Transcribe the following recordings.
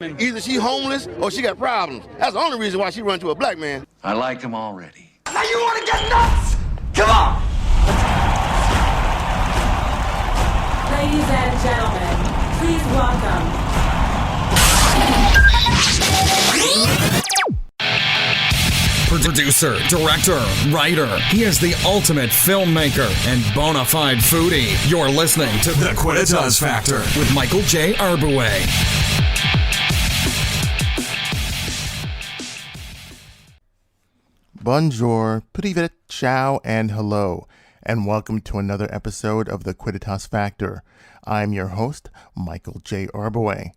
Either she homeless or she got problems. That's the only reason why she run to a black man. I like him already. Now you want to get nuts? Come on! Ladies and gentlemen, please welcome. Producer, director, writer. He is the ultimate filmmaker and bona fide foodie. You're listening to The Quidditas Factor with Michael J. Arboway. Bonjour, privet, ciao, and hello, and welcome to another episode of The Quidditas Factor. I'm your host, Michael J. Arboway.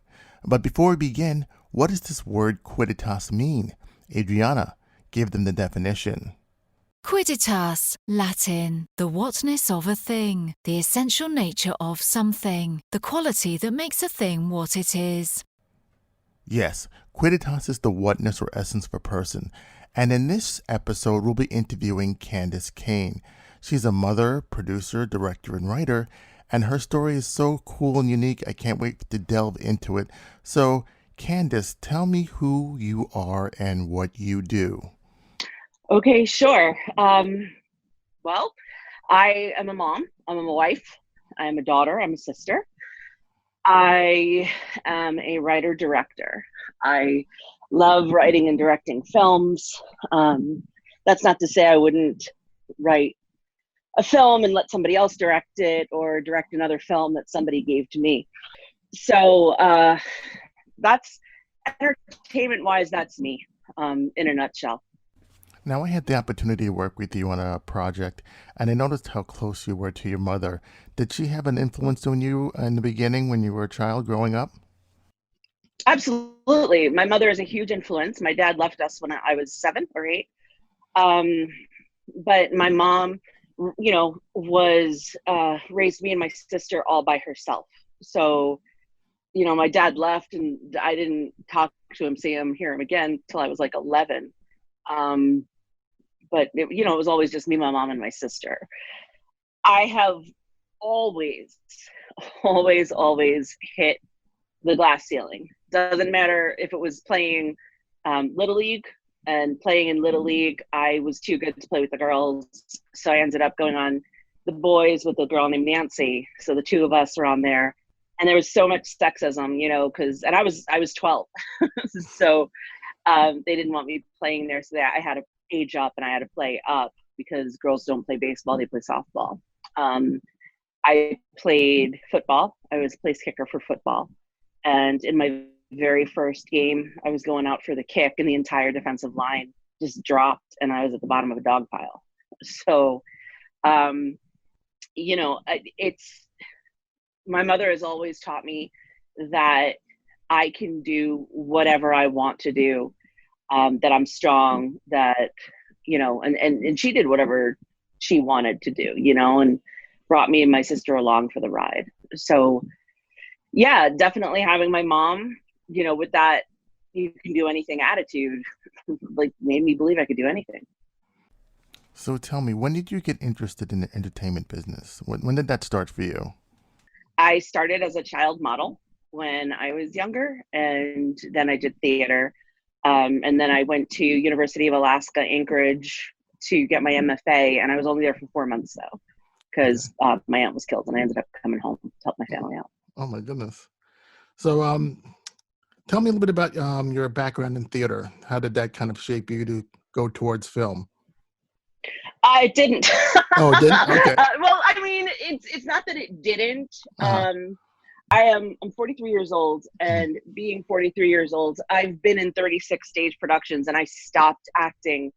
But before we begin, what does this word Quidditas mean? Adriana, give them the definition. Quidditas, Latin, the whatness of a thing, the essential nature of something, the quality that makes a thing what it is. Yes, Quidditas is the whatness or essence of a person. And in this episode, we'll be interviewing Candice Cain. She's a mother, producer, director, and writer, and her story is so cool and unique, I can't wait to delve into it. So, Candice, tell me who you are and what you do. Okay, sure. Well, I am a mom. I'm a wife. I'm a daughter. I'm a sister. I am a writer-director. I love writing and directing films. That's not to say I wouldn't write a film and let somebody else direct it or direct another film that somebody gave to me. So that's entertainment-wise, that's me in a nutshell. Now, I had the opportunity to work with you on a project, and I noticed how close you were to your mother. Did she have an influence on you in the beginning when you were a child growing up? Absolutely. My mother is a huge influence. My dad left us when I was 7 or 8. But my mom, was raised me and my sister all by herself. So, my dad left and I didn't talk to him, see him, hear him again till I was like 11. But it was always just me, my mom, and my sister. I have always hit the glass ceiling. Doesn't matter if it was playing Little League, and playing in Little League, I was too good to play with the girls. So I ended up going on the boys with a girl named Nancy. So the two of us were on there. And there was so much sexism, and I was 12. So they didn't want me playing there. So I had to age up and I had to play up because girls don't play baseball, they play softball. I played football. I was place kicker for football. And in my very first game, I was going out for the kick and the entire defensive line just dropped and I was at the bottom of a dog pile. So, it's, my mother has always taught me that I can do whatever I want to do, that I'm strong, that, and she did whatever she wanted to do, and brought me and my sister along for the ride. So yeah, definitely having my mom, with that you can do anything attitude, like made me believe I could do anything. So tell me, when did you get interested in the entertainment business? When did that start for you? I started as a child model when I was younger, and then I did theater. And then I went to University of Alaska, Anchorage to get my MFA, and I was only there for 4 months though, because my aunt was killed and I ended up coming home to help my family out. Oh my goodness. So tell me a little bit about your background in theater. How did that kind of shape you to go towards film? It didn't. Oh, it didn't? Okay. Well, I mean, it's not that it didn't. I'm 43 years old, and being 43 years old, I've been in 36 stage productions, and I stopped acting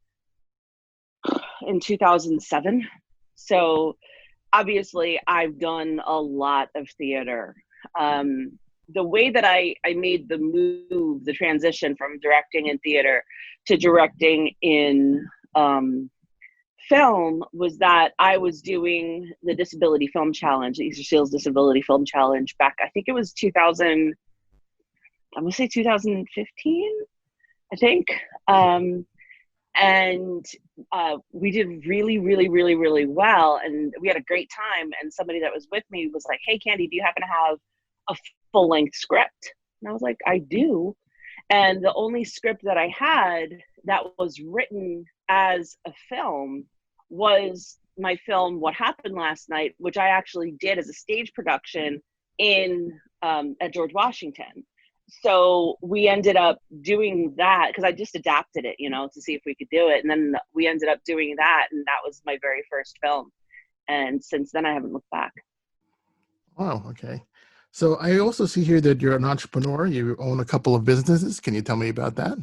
in 2007. So obviously I've done a lot of theater. The way that I made the move, the transition from directing in theater to directing in film was that I was doing the Disability Film Challenge, the Easter Seals Disability Film Challenge back, I think it was 2015, I think. And we did really, really, really, really well. And we had a great time. And somebody that was with me was like, "Hey, Candy, do you happen to have a full-length script?" And I was like, I do. And the only script that I had that was written as a film was my film, What Happened Last Night, which I actually did as a stage production in at George Washington. So we ended up doing that because I just adapted it, to see if we could do it. And then we ended up doing that. And that was my very first film. And since then, I haven't looked back. Wow. Okay. So I also see here that you're an entrepreneur. You own a couple of businesses. Can you tell me about that?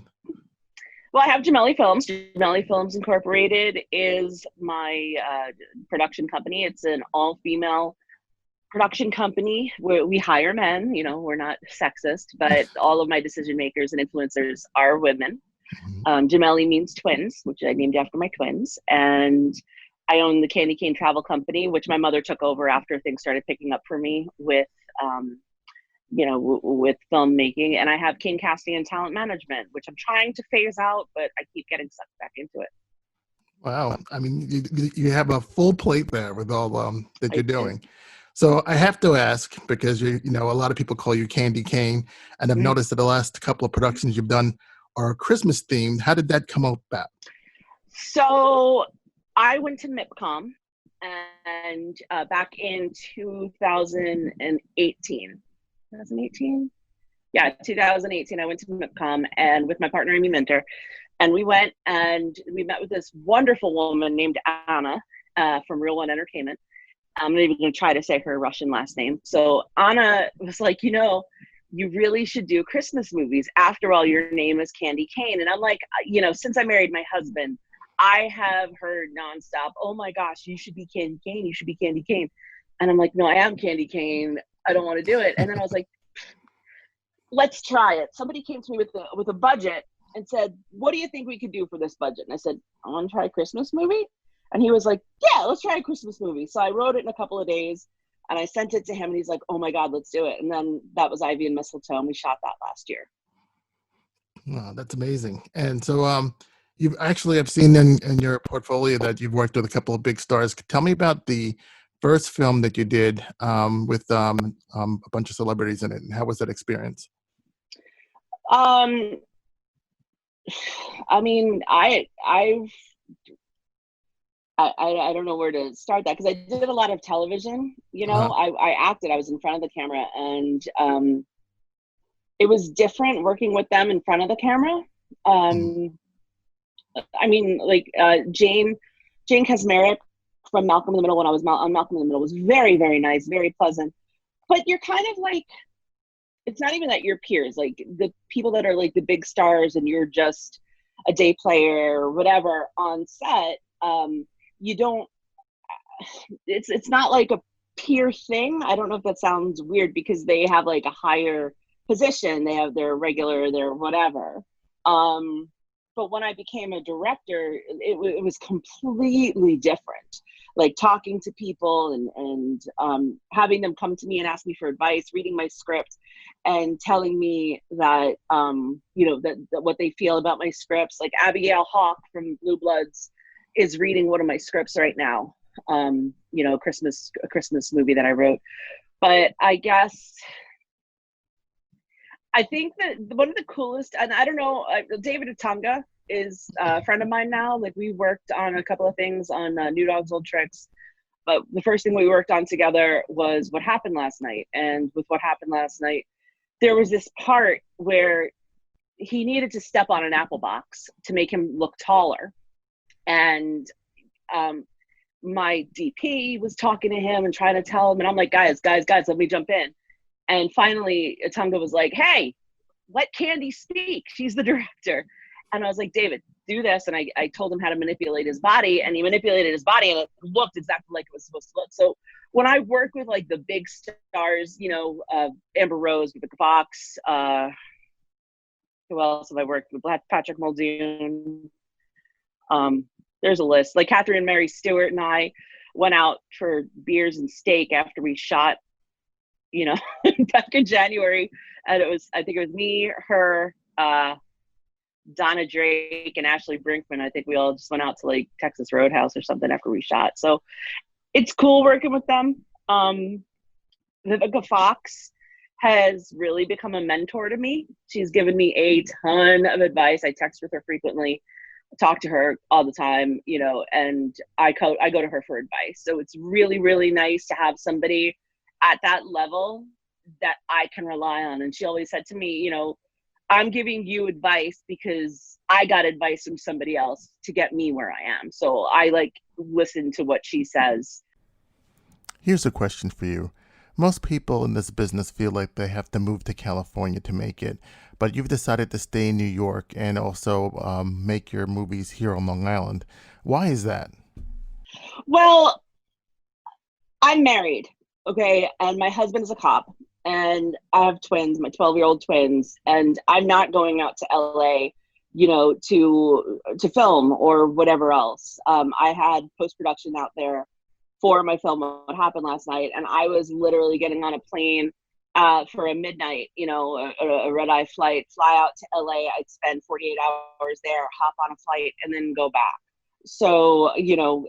Well, I have Gemelli Films. Gemelli Films Incorporated is my production company. It's an all-female production company where we hire men. We're not sexist, but all of my decision makers and influencers are women. Gemelli means twins, which I named after my twins. And I own the Candy Cain travel company, which my mother took over after things started picking up for me with with filmmaking. And I have King Casting and Talent Management, which I'm trying to phase out, but I keep getting sucked back into it. Wow. I mean, you have a full plate there with all that you're doing. So I have to ask, because a lot of people call you Candy Cain, and I've noticed that the last couple of productions you've done are Christmas themed. How did that come about? So I went to MIPCOM and back in 2018. 2018? Yeah, 2018, I went to MIPCOM and with my partner, Amy Minter, and we went and we met with this wonderful woman named Anna from Real One Entertainment. I'm not even going to try to say her Russian last name. So Anna was like, you really should do Christmas movies. After all, your name is Candy Cain. And I'm like, since I married my husband, I have heard nonstop, oh my gosh, you should be Candy Cain. You should be Candy Cain. And I'm like, no, I am Candy Cain. I don't want to do it. And then I was like, let's try it. Somebody came to me with a budget and said, what do you think we could do for this budget? And I said, I want to try a Christmas movie. And he was like, yeah, let's try a Christmas movie. So I wrote it in a couple of days and I sent it to him and he's like, oh my God, let's do it. And then that was Ivy and Mistletoe and we shot that last year. Wow, that's amazing. And so you've actually, I've seen in your portfolio that you've worked with a couple of big stars. Tell me about the first film that you did with a bunch of celebrities in it. And how was that experience? I mean, I don't know where to start that because I did a lot of television, I acted, I was in front of the camera and it was different working with them in front of the camera. I mean, like Jane Kasmerick from Malcolm in the Middle when I was on Malcolm in the Middle was very, very nice, very pleasant. But you're kind of like, it's not even that you're peers, like the people that are like the big stars and you're just a day player or whatever on set. You don't, it's not like a peer thing. I don't know if that sounds weird because they have like a higher position. They have their regular, their whatever. But when I became a director, it was completely different. Like talking to people and having them come to me and ask me for advice, reading my script and telling me that, that what they feel about my scripts. Like Abigail Hawk from Blue Bloods is reading one of my scripts right now, a Christmas movie that I wrote. But I guess, I think that one of the coolest, and I don't know, David Atunga is a friend of mine now. Like we worked on a couple of things on New Dogs, Old Tricks. But the first thing we worked on together was What Happened Last Night. And with What Happened Last Night, there was this part where he needed to step on an apple box to make him look taller. And my DP was talking to him and trying to tell him, and I'm like, guys, let me jump in. And finally, Atunga was like, hey, let Candy speak. She's the director. And I was like, David, do this. And I told him how to manipulate his body, and he manipulated his body, and it looked exactly like it was supposed to look. So when I work with like the big stars, Amber Rose, Vivica Fox, who else have I worked with? Patrick Muldoon. There's a list. Like Catherine Mary Stewart and I went out for beers and steak after we shot, back in January. And I think it was me, her, Donna Drake, and Ashley Brinkman. I think we all just went out to like Texas Roadhouse or something after we shot. So it's cool working with them. Vivica Fox has really become a mentor to me. She's given me a ton of advice. I text with her frequently, talk to her all the time, you know, and I go to her for advice. So it's really, really nice to have somebody at that level that I can rely on. And she always said to me, you know, I'm giving you advice because I got advice from somebody else to get me where I am. So I like listen to what she says. Here's a question for you. Most people in this business feel like they have to move to California to make it, but you've decided to stay in New York and also make your movies here on Long Island. Why is that? Well, I'm married, okay, and my husband is a cop, and I have twins, my 12-year-old twins, and I'm not going out to LA, you know, to film or whatever else. I had post-production out there for my film, What Happened Last Night, and I was literally getting on a plane for a midnight, you know, a red-eye flight, fly out to LA. I'd spend 48 hours there, hop on a flight, and then go back. So, you know,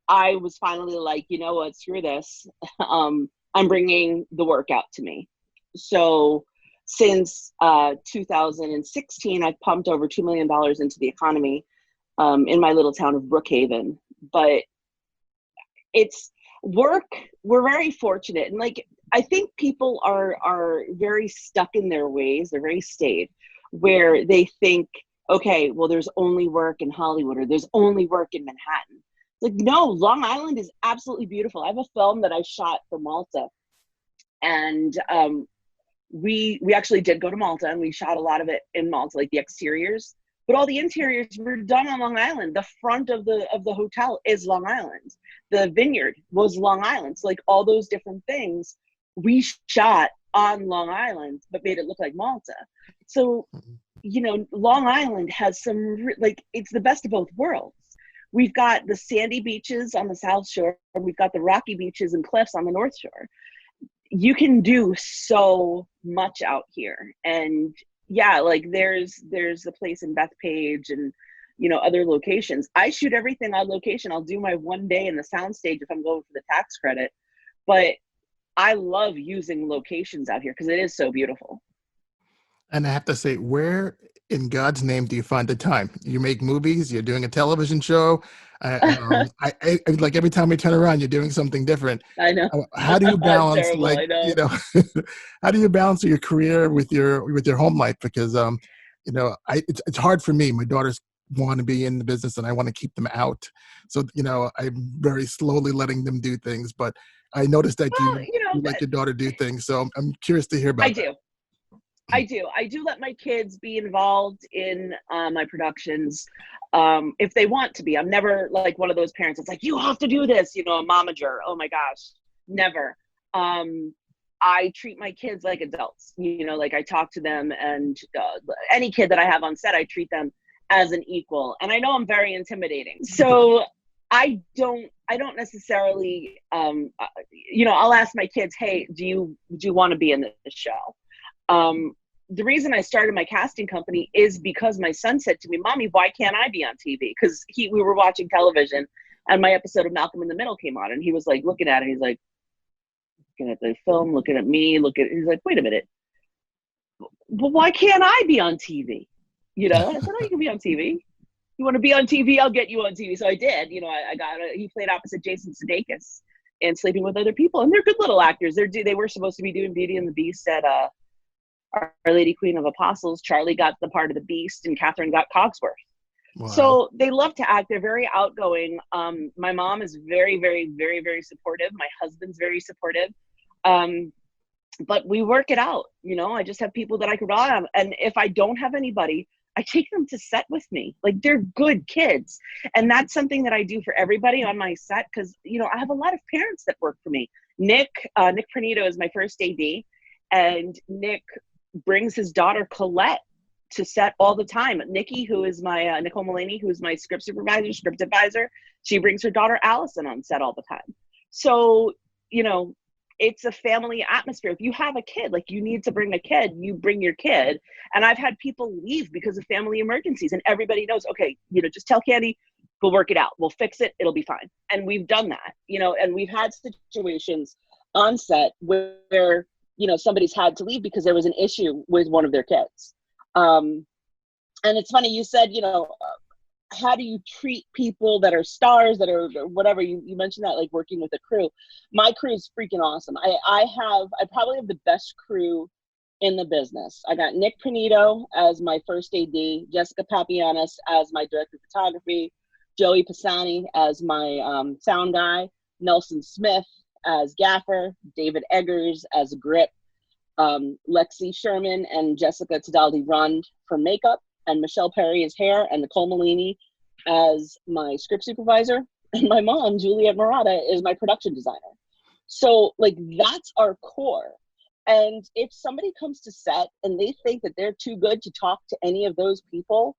I was finally like, you know what, screw this. I'm bringing the work out to me. So since 2016, I've pumped over $2 million into the economy in my little town of Brookhaven. But it's work. We're very fortunate. And like, I think people are very stuck in their ways. They're very staid, where they think, okay, well, there's only work in Hollywood or there's only work in Manhattan. Like, no, Long Island is absolutely beautiful. I have a film that I shot for Malta, and we actually did go to Malta, and we shot a lot of it in Malta, like the exteriors. But all the interiors were done on Long Island. The front of the hotel is Long Island. The vineyard was Long Island. So like all those different things we shot on Long Island, but made it look like Malta. So, you know, Long Island has some, like, it's the best of both worlds. We've got the sandy beaches on the South Shore, and we've got the rocky beaches and cliffs on the North Shore. You can do so much out here. And yeah, like there's a place in Bethpage and, you know, other locations. I shoot everything on location. I'll do my one day in the soundstage if I'm going for the tax credit. But I love using locations out here because it is so beautiful. And I have to say, where in God's name do you find the time? You make movies, you're doing a television show. I like every time we turn around, you're doing something different. I know. How do you balance, terrible, like, you know, how do you balance your career with your home life? Because, you know, it's hard for me. My daughters want to be in the business and I want to keep them out. So, you know, I'm very slowly letting them do things, but I noticed that you let your daughter do things. So I'm curious to hear about that. I do let my kids be involved in my productions if they want to be. I'm never like one of those parents that's like, you have to do this, you know, a momager. Oh my gosh, never. I treat my kids like adults, you know, like I talk to them, and any kid that I have on set, I treat them as an equal. And I know I'm very intimidating. So I don't necessarily, you know, I'll ask my kids, hey, do you want to be in this show? The reason I started my casting company is because my son said to me, Mommy, why can't I be on TV? Because we were watching television and my episode of Malcolm in the Middle came on, and he was like looking at it. He's like, looking at the film, looking at me, he's like, wait a minute. Well, why can't I be on TV? You know, I said, oh, you can be on TV. You want to be on TV? I'll get you on TV. So I did. You know, he played opposite Jason Sudeikis in Sleeping with Other People. And they're good little actors. They were supposed to be doing Beauty and the Beast at Our Lady Queen of Apostles. Charlie got the part of the Beast and Catherine got Cogsworth. Wow. So they love to act. They're very outgoing. My mom is very, very, very, very supportive. My husband's very supportive. But we work it out. You know, I just have people that I can rely on. And if I don't have anybody, I take them to set with me. Like, they're good kids. And that's something that I do for everybody on my set. Cause you know, I have a lot of parents that work for me. Nick Pernito is my first AD, and Nick brings his daughter Colette to set all the time. Nikki, who is my Nicole Mullaney, who is my script advisor, she brings her daughter Allison on set all the time. So, you know, it's a family atmosphere. If you have a kid, like, you need to bring a kid, you bring your kid. And I've had people leave because of family emergencies, and everybody knows, okay, you know, just tell Candy, we'll work it out. We'll fix it. It'll be fine. And we've done that, you know, and we've had situations on set where somebody's had to leave because there was an issue with one of their kids. And it's funny, you said, how do you treat people that are stars, that are whatever, you mentioned that, like working with a crew. My crew is freaking awesome. I probably have the best crew in the business. I got Nick Pinito as my first AD, Jessica Papianis as my director of photography, Joey Pisani as my sound guy, Nelson Smith as gaffer, David Eggers as grip, Lexi Sherman and Jessica Tidaldi Rund for makeup, and Michelle Perry as hair, and Nicole Malini as my script supervisor, and my mom, Juliet Murata, is my production designer. So like that's our core. And if somebody comes to set and they think that they're too good to talk to any of those people,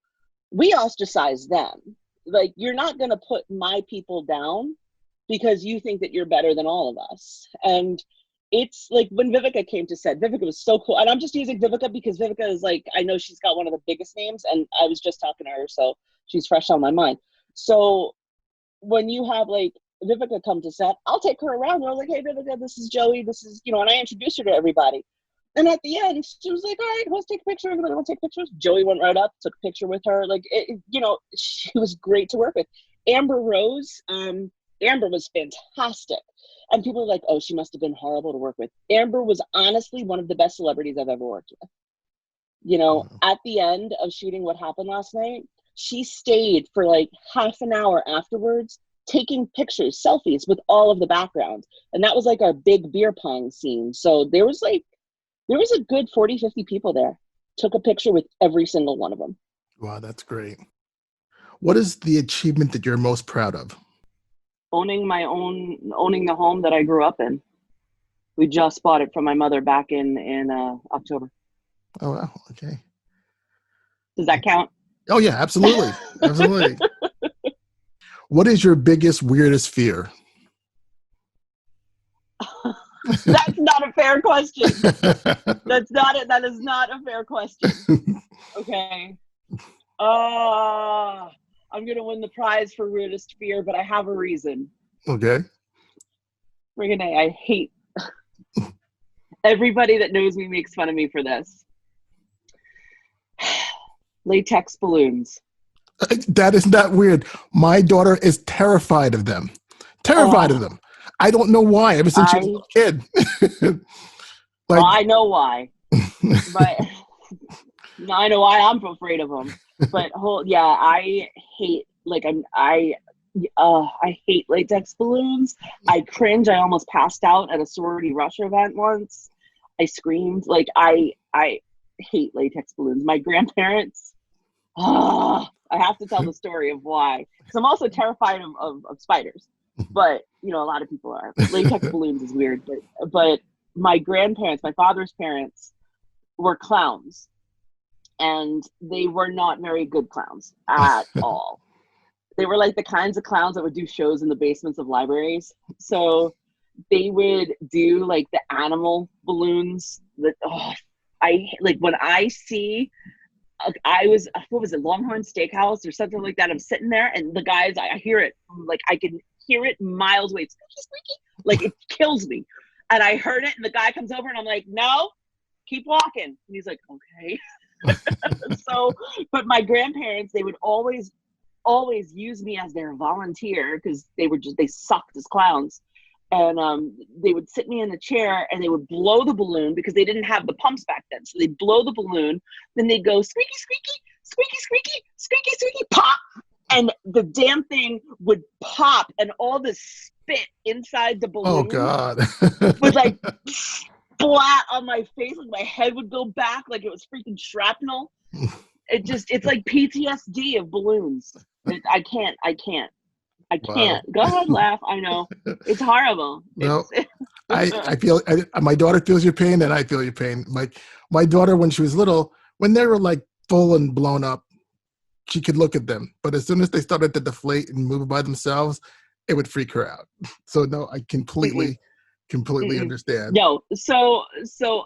we ostracize them. Like, you're not going to put my people down because you think that you're better than all of us. And it's like when Vivica came to set, Vivica was so cool. And I'm just using Vivica because Vivica is like, I know she's got one of the biggest names, and I was just talking to her, so she's fresh on my mind. So when you have like Vivica come to set, I'll take her around. We're like, hey, Vivica, this is Joey. This is, and I introduced her to everybody. And at the end, she was like, all right, let's take a picture. Everybody want to take pictures? Joey went right up, took a picture with her. Like, she was great to work with. Amber Rose, Amber was fantastic. And people are like, oh, she must have been horrible to work with. Amber was honestly one of the best celebrities I've ever worked with. At the end of shooting What Happened Last Night, she stayed for like half an hour afterwards, taking pictures, selfies with all of the backgrounds. And that was like our big beer pong scene. So there was a good 40, 50 people there. Took a picture with every single one of them. Wow, that's great. What is the achievement that you're most proud of? Owning the home that I grew up in. We just bought it from my mother back in October. Oh, wow. Okay. Does that count? Oh, yeah, absolutely. Absolutely. What is your biggest, weirdest fear? That's not a fair question. That is not a fair question. Okay. I'm going to win the prize for weirdest fear, but I have a reason. Okay. Friggin' A, I hate everybody that knows me makes fun of me for this. Latex balloons. That is not weird. My daughter is terrified of them. Of them. I don't know why. Ever since she was a kid. Well, I know why. But I know why I'm afraid of them. But I hate I hate latex balloons. I cringe. I almost passed out at a sorority rush event once. I screamed. Like I hate latex balloons. My grandparents. I have to tell the story of why. Because I'm also terrified of spiders. But a lot of people are. Latex balloons is weird. But my grandparents, my father's parents, were clowns. And they were not very good clowns at all. They were like the kinds of clowns that would do shows in the basements of libraries. So they would do like the animal balloons. When I see, what was it, Longhorn Steakhouse or something like that. I'm sitting there and the guys, I hear it, like I can hear it miles away. It's squeaky. Like it kills me. And I heard it and the guy comes over and I'm like, no, keep walking. And he's like, okay. So, but my grandparents, they would always use me as their volunteer because they sucked as clowns. And they would sit me in the chair and they would blow the balloon because they didn't have the pumps back then. So they'd blow the balloon, then they'd go squeaky, squeaky, squeaky, squeaky, squeaky, squeaky, pop. And the damn thing would pop and all this spit inside the balloon. Oh, God. was like splat on my face. Like my head would go back like it was freaking shrapnel. It's like PTSD of balloons. I can't. Wow. Go ahead, laugh. I know. It's horrible. No, I feel, my daughter feels your pain and I feel your pain. My daughter, when she was little, when they were like full and blown up, she could look at them. But as soon as they started to deflate and move by themselves, it would freak her out. So no, I completely understand. No, so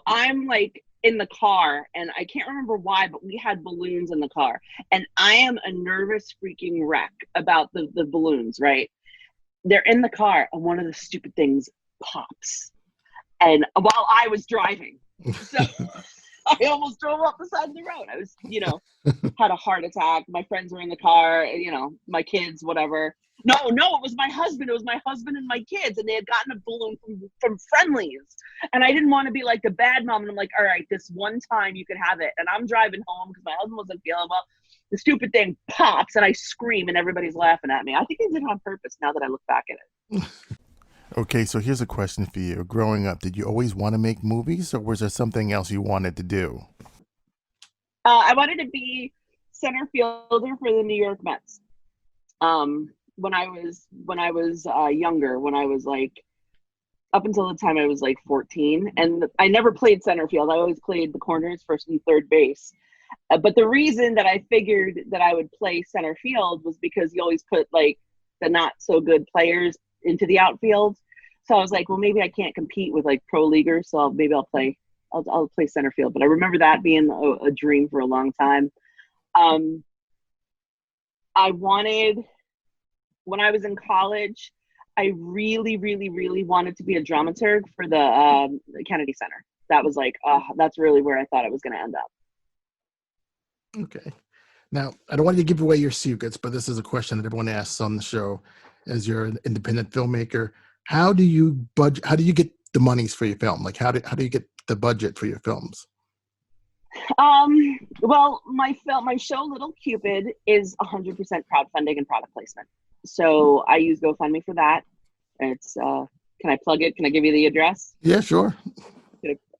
I'm like in the car and I can't remember why, but we had balloons in the car and I am a nervous freaking wreck about the balloons, right? They're in the car and one of the stupid things pops and while I was driving. So I almost drove off the side of the road. I was, had a heart attack. My friends were in the car, my kids, whatever. No, it was my husband. It was my husband and my kids, and they had gotten a balloon from Friendlies. And I didn't want to be like the bad mom. And I'm like, all right, this one time you could have it. And I'm driving home because my husband wasn't feeling well. The stupid thing pops, and I scream, and everybody's laughing at me. I think they did it on purpose now that I look back at it. Okay, so here's a question for you. Growing up, did you always want to make movies, or was there something else you wanted to do? I wanted to be center fielder for the New York Mets. When I was younger, when I was like, up until the time I was like 14, and I never played center field. I always played the corners, first and third base. But the reason that I figured that I would play center field was because you always put like the not so good players into the outfield. So I was like, well, maybe I can't compete with like pro leaguers, so I'll play center field. But I remember that being a dream for a long time. I wanted, when I was in college, I really, really, really wanted to be a dramaturg for the Kennedy Center. That was like, that's really where I thought I was going to end up. Okay. Now, I don't want you to give away your secrets, but this is a question that everyone asks on the show. As you're an independent filmmaker, how do you get the monies for your film? Like, how do you get the budget for your films? Well, my show Little Cupid is 100% crowdfunding and product placement. So I use GoFundMe for that. It's can I plug it? Can I give you the address? Yeah, sure.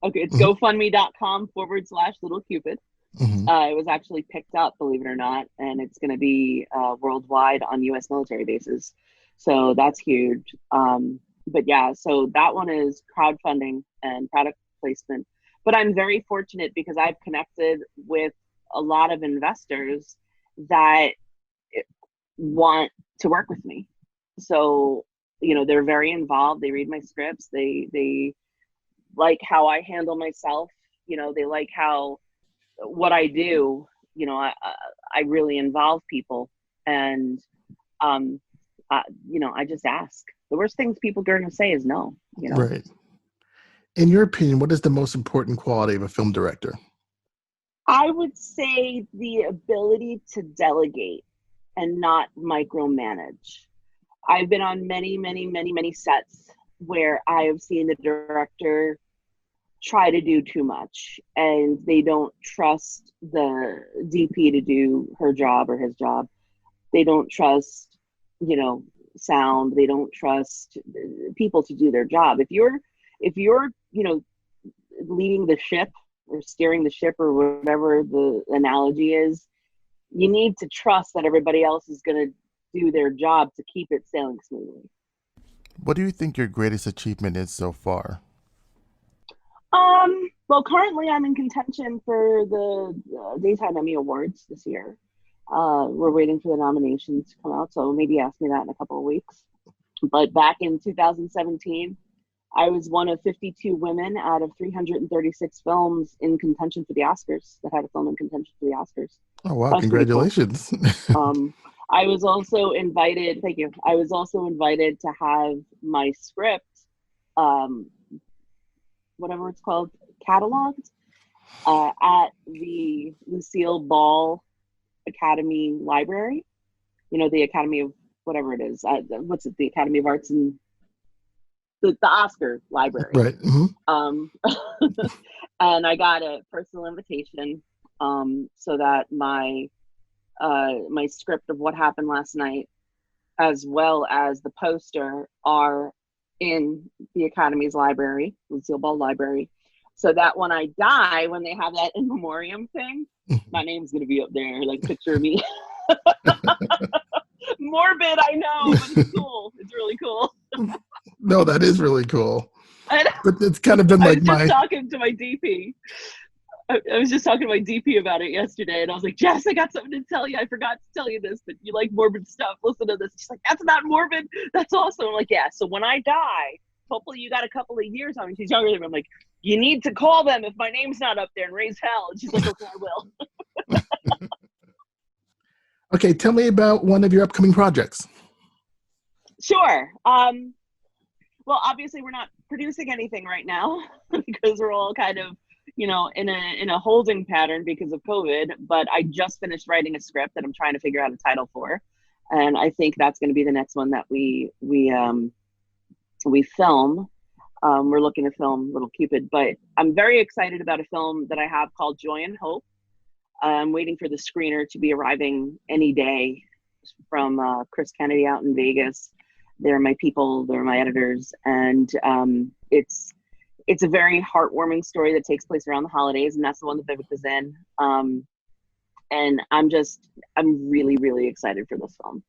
Okay, it's GoFundMe.com/Little Cupid. Mm-hmm. It was actually picked up, believe it or not, and it's going to be worldwide on U.S. military bases. So that's huge. But yeah, so that one is crowdfunding and product placement. But I'm very fortunate because I've connected with a lot of investors that want to work with me. So, they're very involved. They read my scripts. They like how I handle myself. They like what I do. I really involve people, and I just ask. The worst things people are going to say is no. Right. In your opinion, what is the most important quality of a film director? I would say the ability to delegate and not micromanage. I've been on many, many, many, many sets where I have seen the director try to do too much, and they don't trust the DP to do her job or his job. They don't trust, sound. They don't trust people to do their job. If you're, leading the ship or steering the ship or whatever the analogy is, you need to trust that everybody else is going to do their job to keep it sailing smoothly. What do you think your greatest achievement is so far? Well, currently I'm in contention for the Daytime Emmy Awards this year. We're waiting for the nominations to come out, so maybe ask me that in a couple of weeks. But back in 2017, I was one of 52 women out of 336 films in contention for the Oscars that had a film in contention for the Oscars. Oh, wow. Congratulations. Cool. I was also invited, thank you. I was also invited to have my script, whatever it's called, cataloged at the Lucille Ball Academy Library. The Academy of whatever it is. The Academy of Arts and the Oscar Library. Right. Mm-hmm. And I got a personal invitation so that my script of what happened last night, as well as the poster, are in the Academy's library, Lucille Ball Library, so that when I die, when they have that in memoriam thing, my name's going to be up there, like picture of me. Morbid, I know, but it's cool. It's really cool. No, that is really cool. But it's kind of been like I was just talking to my DP. I was just talking to my DP about it yesterday, and I was like, Jess, I got something to tell you. I forgot to tell you this, but you like morbid stuff. Listen to this. She's like, that's not morbid. That's awesome. I'm like, yeah. So when I die, hopefully you got a couple of years on me. She's younger than me. I'm like, you need to call them if my name's not up there and raise hell. And she's like, okay, I will. Okay, tell me about one of your upcoming projects. Sure. Well, obviously we're not producing anything right now because we're all kind of, in a holding pattern because of COVID. But I just finished writing a script that I'm trying to figure out a title for, and I think that's going to be the next one that we film. We're looking to film Little Cupid, but I'm very excited about a film that I have called Joy and Hope. I'm waiting for the screener to be arriving any day from Chris Kennedy out in Vegas. They're my people, they're my editors, and it's a very heartwarming story that takes place around the holidays, and that's the one that Vivek is in. And I'm really, really excited for this film.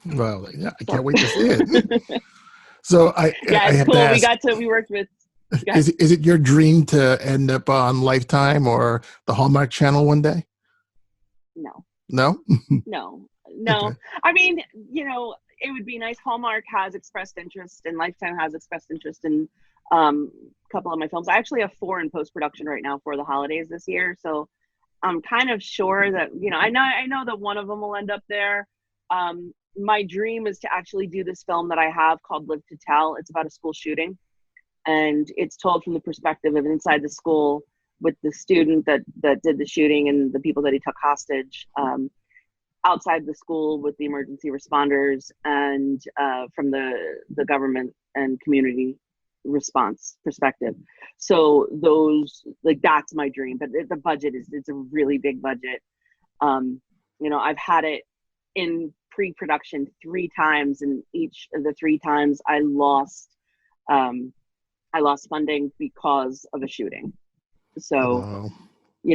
Well, yeah, I can't wait to see it. So it's cool. We worked with. Is it your dream to end up on Lifetime or the Hallmark Channel one day? No. No? No. Okay. I mean, it would be nice. Hallmark has expressed interest, and Lifetime has expressed interest in a couple of my films. I actually have 4 in post-production right now for the holidays this year, so I'm kind of sure that I know that one of them will end up there. My dream is to actually do this film that I have called Live to Tell. It's about a school shooting, and it's told from the perspective of inside the school with the student that did the shooting and the people that he took hostage, outside the school with the emergency responders, and from the government and community response perspective. So that's my dream, but the budget it's a really big budget. I've had it in pre-production 3 times, and each of the 3 times I lost funding because of a shooting. So, we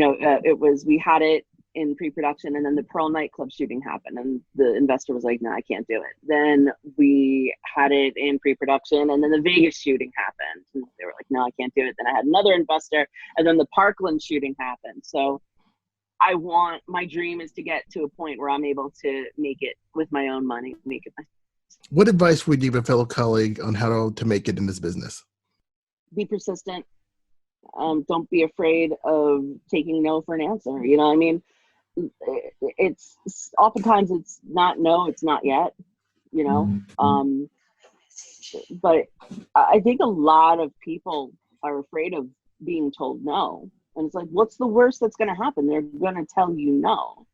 had it in pre-production, and then the Pearl nightclub shooting happened, and the investor was like, no, I can't do it. Then we had it in pre-production, and then the Vegas shooting happened, and they were like, no, I can't do it. Then I had another investor, and then the Parkland shooting happened. So my dream is to get to a point where I'm able to make it with my own money, What advice would you give a fellow colleague on how to make it in this business? Be persistent. Don't be afraid of taking no for an answer. You know what I mean? It's oftentimes it's not no, it's not yet, but I think a lot of people are afraid of being told no. And it's like, what's the worst that's going to happen? They're going to tell you no.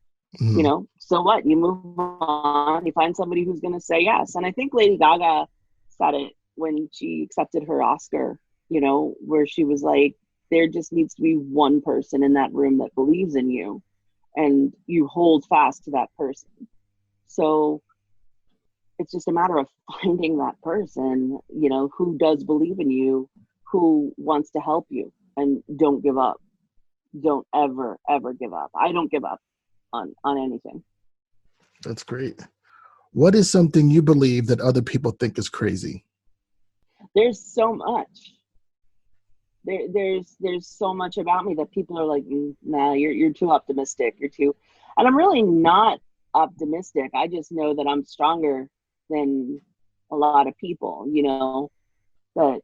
So what? You move on, you find somebody who's going to say yes. And I think Lady Gaga said it when she accepted her Oscar, where she was like, there just needs to be one person in that room that believes in you, and you hold fast to that person. So it's just a matter of finding that person, who does believe in you, who wants to help you, and don't give up. Don't ever, ever give up. I don't give up on anything. That's great. What is something you believe that other people think is crazy? There's so much. There's so much about me that people are like, nah, you're too optimistic. And I'm really not optimistic. I just know that I'm stronger than a lot of people, that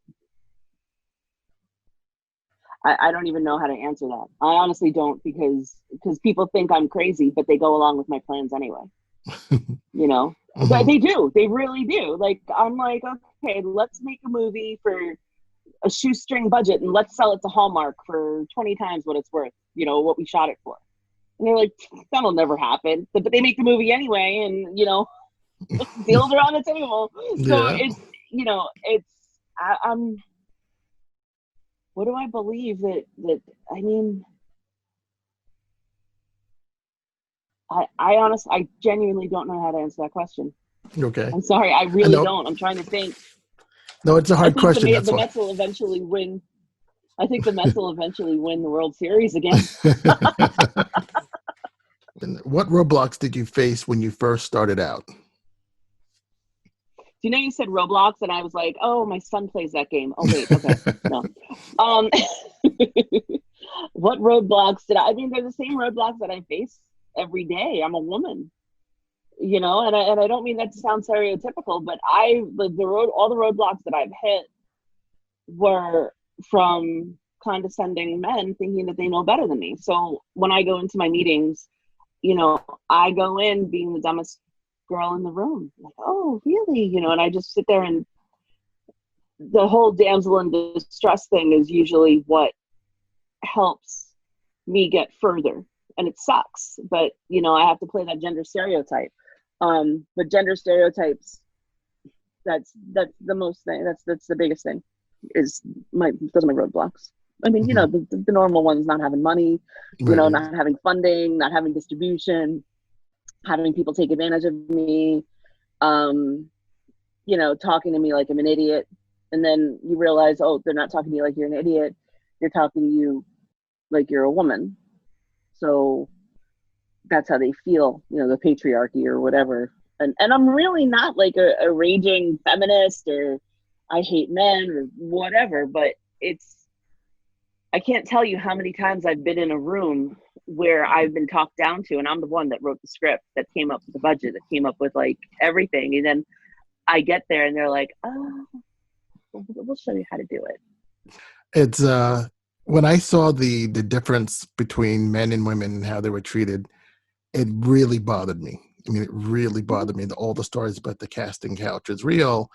I don't even know how to answer that. I honestly don't, because people think I'm crazy, but they go along with my plans anyway. But they do. They really do. Like, I'm like, okay, let's make a movie for a shoestring budget and let's sell it to Hallmark for 20 times what it's worth, what we shot it for. And they're like, that'll never happen. But they make the movie anyway, and, deals are on the table. So it's, I'm, what do I believe I honestly, I genuinely don't know how to answer that question. Okay. I'm sorry. I really don't. I'm trying to think. No, it's a hard question. The Mets will eventually win. I think the Mets will eventually win the World Series again. What roadblocks did you face when you first started out? You said Roblox, and I was like, oh, my son plays that game. Oh, wait, okay, no. What roadblocks they're the same roadblocks that I face every day. I'm a woman, and I don't mean that to sound stereotypical, but all the roadblocks that I've hit were from condescending men thinking that they know better than me. So when I go into my meetings, I go in being the dumbest girl in the room, like, oh, really? And I just sit there and the whole damsel in distress thing is usually what helps me get further, and it sucks, but you know, I have to play that gender stereotype. But gender stereotypes, that's the most thing, that's the biggest thing, is those are my roadblocks. I mean, you know, the normal ones, not having money, you know, not having funding, not having distribution, having people take advantage of me, you know, talking to me like I'm an idiot. And then you realize, oh, they're not talking to you like you're an idiot. They're talking to you like you're a woman. So that's how they feel, you know, the patriarchy or whatever. And I'm really not like a raging feminist or I hate men or whatever, but I can't tell you how many times I've been in a room where I've been talked down to, and I'm the one that wrote the script, that came up with the budget, that came up with like everything. And then I get there and they're like, oh, we'll show you how to do it. It's when I saw the difference between men and women and how they were treated, it really bothered me. I mean, it really bothered me. All the stories about the casting couch is real.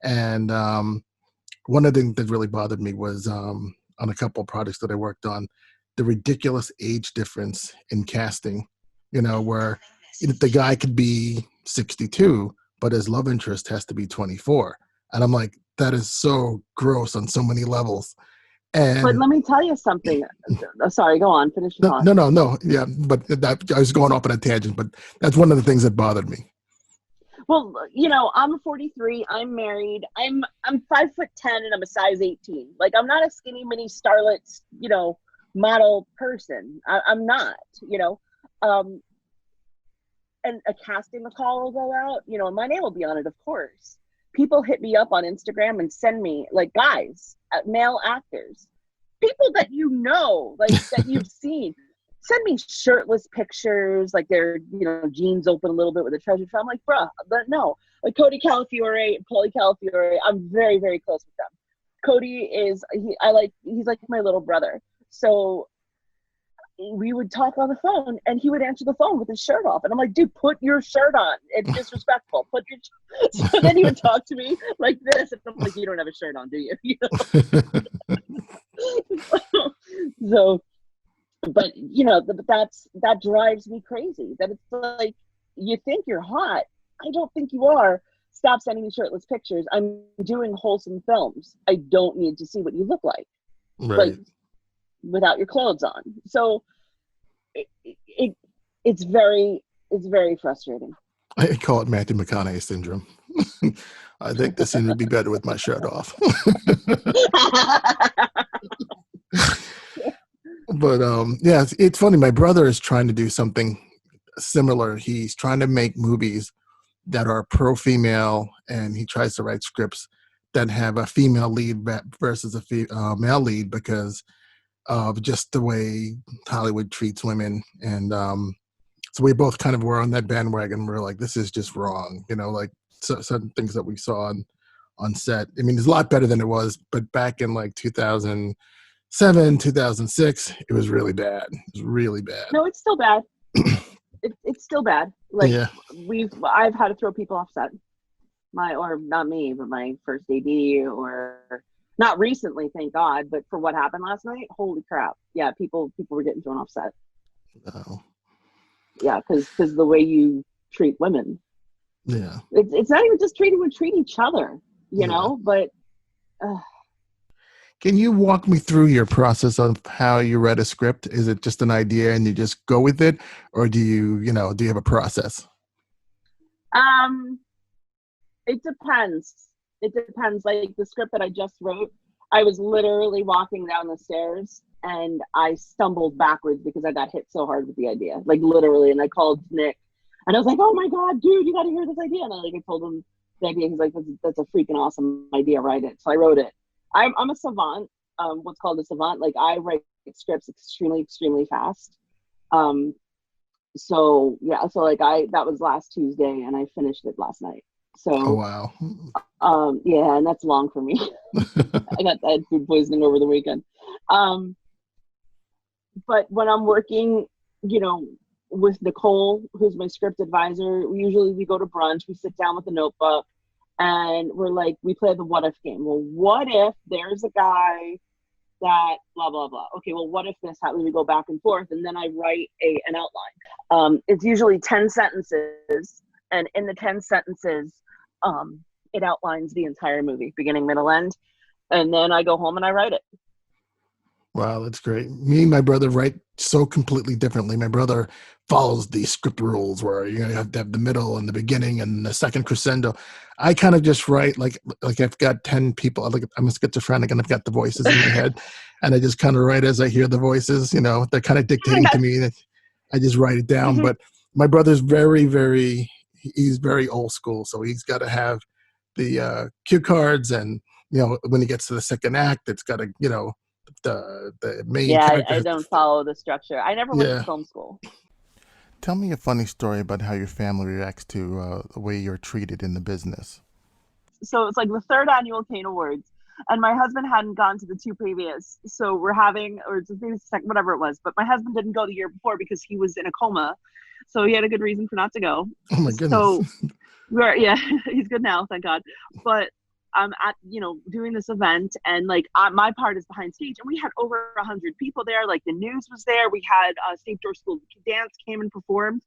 And one of the things that really bothered me was on a couple of projects that I worked on, the ridiculous age difference in casting, you know, where the guy could be 62, but his love interest has to be 24. And I'm like, that is so gross on so many levels. And but let me tell you something. Sorry, go on, finish your thought. No. Yeah, but I was going off on a tangent, but that's one of the things that bothered me. Well, you know, I'm 43. I'm married. I'm 5'10" and I'm a size 18. Like, I'm not a skinny mini starlet, you know, model person. I'm not, you know. And a casting call will go out, you know, and my name will be on it, of course. People hit me up on Instagram and send me, like, guys, male actors, people that you know, like that you've seen, send me shirtless pictures, like their, you know, jeans open a little bit with a treasure trove. I'm like, bruh, but no. Like Cody Calafiore, Paulie Calafiore, I'm very, very close with them. Cody he's like my little brother. So we would talk on the phone and he would answer the phone with his shirt off. And I'm like, dude, put your shirt on. It's disrespectful. So then he would talk to me like this. And I'm like, you don't have a shirt on, do you? You know? So, but you know, that drives me crazy. That it's like, you think you're hot. I don't think you are. Stop sending me shirtless pictures. I'm doing wholesome films. I don't need to see what you look like. Right. Like, without your clothes on. So it's very frustrating. I call it Matthew McConaughey syndrome. I think this scene would be better with my shirt off. But yeah, it's funny. My brother is trying to do something similar. He's trying to make movies that are pro-female, and he tries to write scripts that have a female lead versus a male lead because of just the way Hollywood treats women. And so we both kind of were on that bandwagon. We're like, this is just wrong. You know, like certain things that we saw on set. I mean, it's a lot better than it was, but back in like 2007, 2006, it was really bad. It was really bad. No, it's still bad. It's still bad. Like, yeah. I've had to throw people off set. Or not me, but my first AD, or not recently, thank God, but for what happened last night, holy crap. Yeah, people were getting thrown off set. Oh. Yeah, because the way you treat women. Yeah. It's not even just treating, we treat each other, you know, but. Can you walk me through your process of how you read a script? Is it just an idea and you just go with it? Or do you have a process? It depends. It depends. Like the script that I just wrote, I was literally walking down the stairs and I stumbled backwards because I got hit so hard with the idea, like literally. And I called Nick and I was like, oh my God, dude, you got to hear this idea. And I told him the idea. He's like, that's a freaking awesome idea. Write it. So I wrote it. I'm a savant, what's called a savant. Like I write scripts extremely, extremely fast. So yeah, so like that was last Tuesday and I finished it last night. So, oh, wow. Yeah, and that's long for me. I had food poisoning over the weekend. But when I'm working, you know, with Nicole, who's my script advisor, we go to brunch, we sit down with a notebook And we're like, we play the what if game. Well, what if there's a guy that blah blah blah. Okay, well, what if this happens? We go back and forth, and then I write an outline. It's usually 10 sentences, and in the 10 sentences, it outlines the entire movie, beginning, middle, end, and then I go home and I write it. Wow, that's great. Me and my brother write so completely differently. My brother follows the script rules where you have to have the middle and the beginning and the second crescendo. I kind of just write like I've got 10 people. Like I'm a schizophrenic and I've got the voices in my head, and I just kind of write as I hear the voices. They're kind of dictating to me. I just write it down. But my brother's he's very old school, so he's got to have the cue cards, and when he gets to the second act, it's got to the main character. I don't follow the structure. I never went to film school. Tell me a funny story about how your family reacts to the way you're treated in the business. So it's like the 3rd annual Cain Awards, and my husband hadn't gone to the 2 previous. So we're having, or it's maybe second, whatever it was. But my husband didn't go the year before because he was in a coma, so he had a good reason for not to go. Oh my goodness! So he's good now, thank God. But I'm at doing this event, and like my part is behind stage, and we had over 100 people there. Like the news was there. We had State Door School Dance came and performed,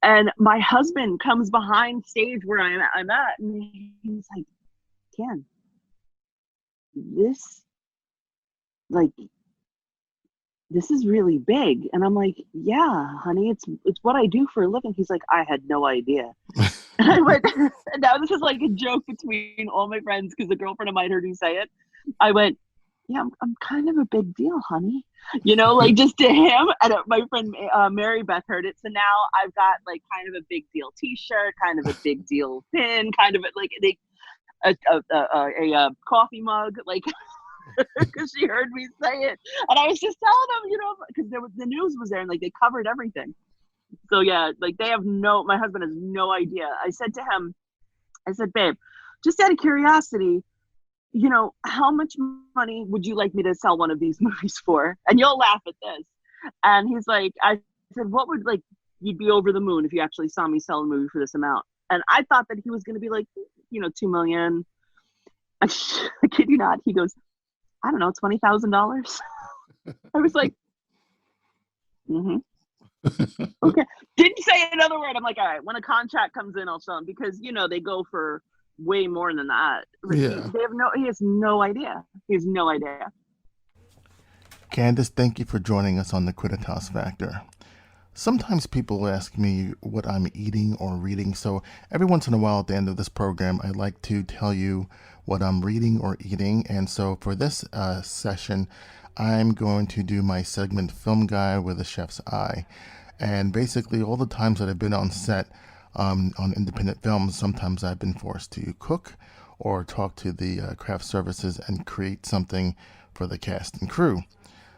and my husband comes behind stage where I'm at, and he's like, "Ken, this is really big." And I'm like, "Yeah, honey, it's what I do for a living." He's like, "I had no idea." And I went, and now this is like a joke between all my friends because the girlfriend of mine heard me say it. I went, "Yeah, I'm kind of a big deal, honey." Like just to him. And my friend Mary Beth heard it. So now I've got like kind of a big deal T-shirt, kind of a big deal pin, kind of like a coffee mug, like because she heard me say it. And I was just telling them, because the news was there and like they covered everything. So yeah, like my husband has no idea. I said to him, "Babe, just out of curiosity, how much money would you like me to sell one of these movies for?" And you'll laugh at this. And he's like, I said, "What would you'd be over the moon if you actually saw me sell a movie for this amount?" And I thought that he was going to be like, $2 million. I kid you not. He goes, "I don't know, $20,000. I was like, okay. Didn't say another word. I'm like, all right, when a contract comes in, I'll show him, because they go for way more than that. Yeah. He has no idea. He has no idea. Candice, thank you for joining us on the Quidditas Factor. Sometimes people ask me what I'm eating or reading, so every once in a while at the end of this program, I like to tell you what I'm reading or eating. And so for this session, I'm going to do my segment Film Guy with a Chef's Eye. And basically all the times that I've been on set on independent films, sometimes I've been forced to cook or talk to the craft services and create something for the cast and crew.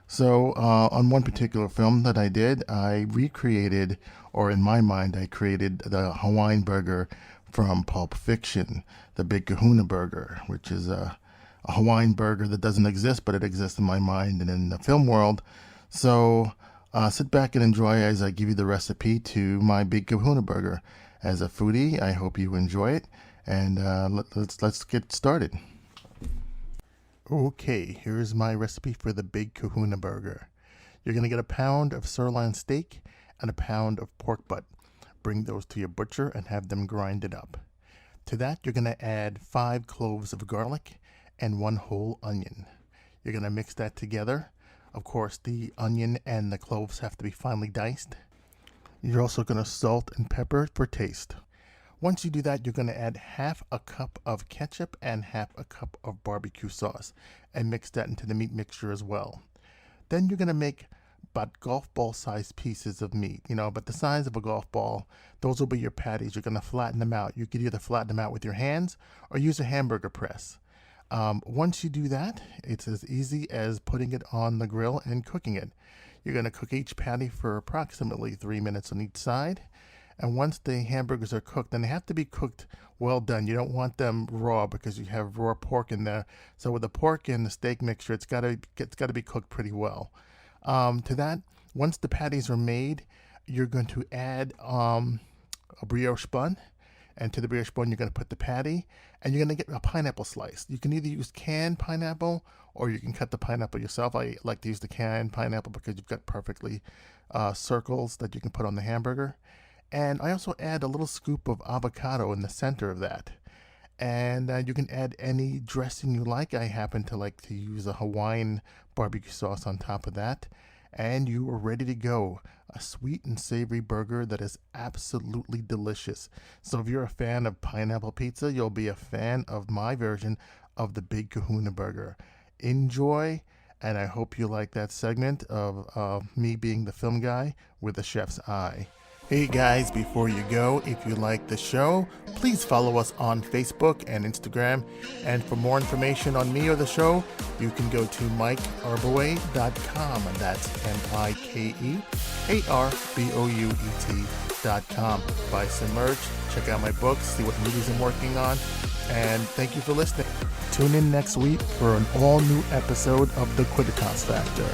So on one particular film that I did, I recreated, or in my mind, I created the Hawaiian burger from Pulp Fiction, the Big Kahuna burger, which is a Hawaiian burger that doesn't exist, but it exists in my mind and in the film world. So sit back and enjoy as I give you the recipe to my Big Kahuna burger. As a foodie, I hope you enjoy it, and let's get started. Okay, here's my recipe for the Big Kahuna burger. You're going to get a pound of sirloin steak and a pound of pork butt. Bring those to your butcher and have them grind it up. To that, you're going to add 5 cloves of garlic and 1 whole onion. You're going to mix that together. Of course, the onion and the cloves have to be finely diced. You're also going to salt and pepper for taste. Once you do that, you're going to add half a cup of ketchup and half a cup of barbecue sauce and mix that into the meat mixture as well. Then you're going to make about golf ball sized pieces of meat, but the size of a golf ball. Those will be your patties. You're going to flatten them out. You could either flatten them out with your hands or use a hamburger press. Once you do that, it's as easy as putting it on the grill and cooking it. You're going to cook each patty for approximately 3 minutes on each side. And once the hamburgers are cooked, and they have to be cooked well done. You don't want them raw because you have raw pork in there. So with the pork and the steak mixture, it's got to be cooked pretty well. To that, once the patties are made, you're going to add a brioche bun, And to the brioche bun, you're going to put the patty, and you're going to get a pineapple slice. You can either use canned pineapple, or you can cut the pineapple yourself. I like to use the canned pineapple because you've got perfectly circles that you can put on the hamburger. And I also add a little scoop of avocado in the center of that. And you can add any dressing you like. I happen to like to use a Hawaiian barbecue sauce on top of that. And you are ready to go. A sweet and savory burger that is absolutely delicious. So if you're a fan of pineapple pizza, you'll be a fan of my version of the Big Kahuna Burger. Enjoy, and I hope you like that segment of me being the film guy with the chef's eye. Hey guys, before you go, if you like the show, please follow us on Facebook and Instagram. And for more information on me or the show, you can go to mikearboway.com. And that's MikeArbouyet.com. Buy some merch, check out my books, see what movies I'm working on. And thank you for listening. Tune in next week for an all-new episode of The Quidditas Factor.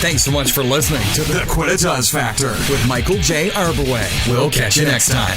Thanks so much for listening to The Quidditas Factor with Michael J. Arboway. We'll catch you next time.